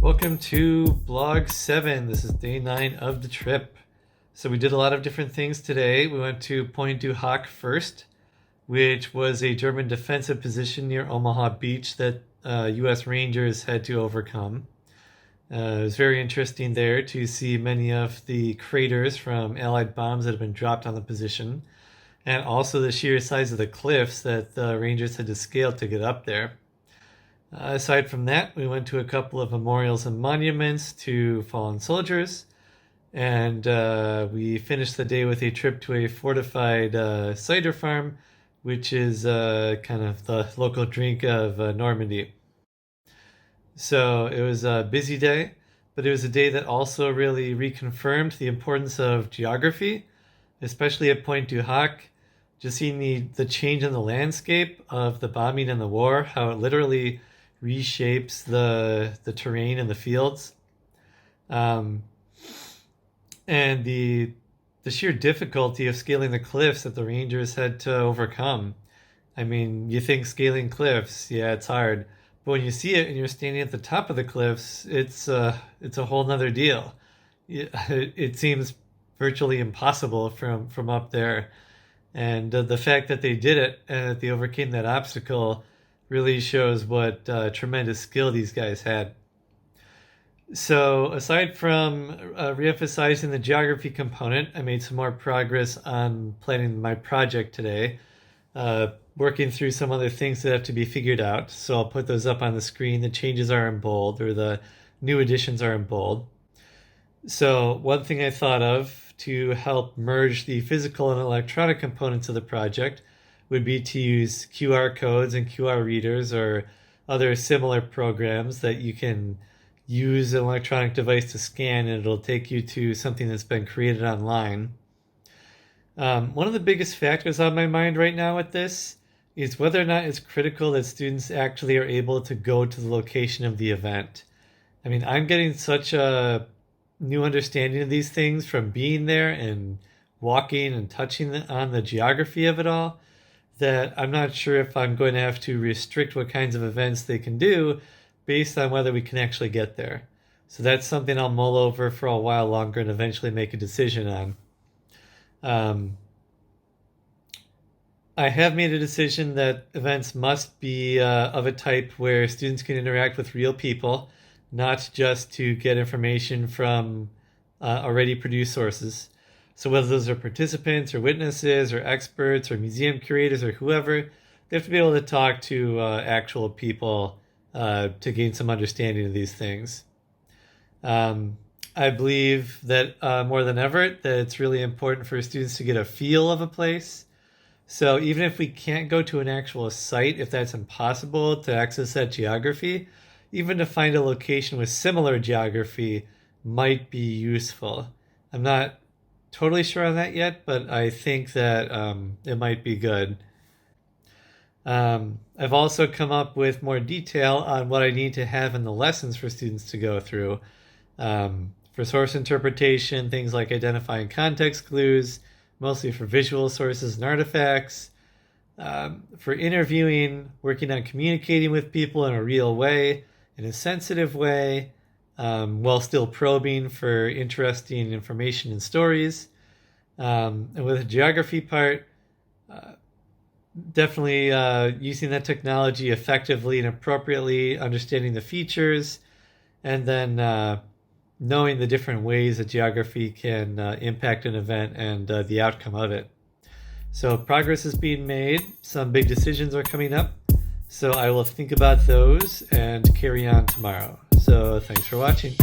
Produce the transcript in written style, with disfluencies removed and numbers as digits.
Welcome to Blog 7. This is day 9 of the trip. So we did a lot of different things today. We went to Point du Hoc first, which was a German defensive position near Omaha Beach that U.S. Rangers had to overcome. It was very interesting there to see many of the craters from Allied bombs that had been dropped on the position, and also the sheer size of the cliffs that the Rangers had to scale to get up there. Aside from that, we went to a couple of memorials and monuments to fallen soldiers, and we finished the day with a trip to a fortified cider farm, which is kind of the local drink of Normandy. So it was a busy day, but it was a day that also really reconfirmed the importance of geography, especially at Point du Hoc. Just seeing the change in the landscape of the bombing and the war, how it literally reshapes the terrain and the fields, and the sheer difficulty of scaling the cliffs that the Rangers had to overcome. I mean, you think scaling cliffs, yeah, it's hard, but when you see it and you're standing at the top of the cliffs, it's a whole nother deal. It seems virtually impossible from up there, and the fact that they did it and that they overcame that obstacle really shows what tremendous skill these guys had. So aside from re-emphasizing the geography component, I made some more progress on planning my project today, working through some other things that have to be figured out. So I'll put those up on the screen. The changes are in bold, or the new additions are in bold. So one thing I thought of to help merge the physical and electronic components of the project would be to use QR codes and QR readers or other similar programs that you can use an electronic device to scan, and it'll take you to something that's been created online. One of the biggest factors on my mind right now with this is whether or not it's critical that students actually are able to go to the location of the event. I mean, I'm getting such a new understanding of these things from being there and walking and touching on the geography of it all, that I'm not sure if I'm going to have to restrict what kinds of events they can do based on whether we can actually get there. So that's something I'll mull over for a while longer and eventually make a decision on. I have made a decision that events must be of a type where students can interact with real people, not just to get information from already produced sources. So whether those are participants or witnesses or experts or museum curators or whoever, they have to be able to talk to actual people to gain some understanding of these things. I believe that more than ever, that it's really important for students to get a feel of a place. So even if we can't go to an actual site, if that's impossible to access that geography, even to find a location with similar geography might be useful. I'm not totally sure on that yet, but I think that it might be good. I've also come up with more detail on what I need to have in the lessons for students to go through. For source interpretation, things like identifying context clues, mostly for visual sources and artifacts. For interviewing, working on communicating with people in a real way, in a sensitive way, while still probing for interesting information and stories. And with the geography part, definitely using that technology effectively and appropriately, understanding the features, and then knowing the different ways that geography can impact an event and the outcome of it. So progress is being made. Some big decisions are coming up. So I will think about those and carry on tomorrow. So thanks for watching.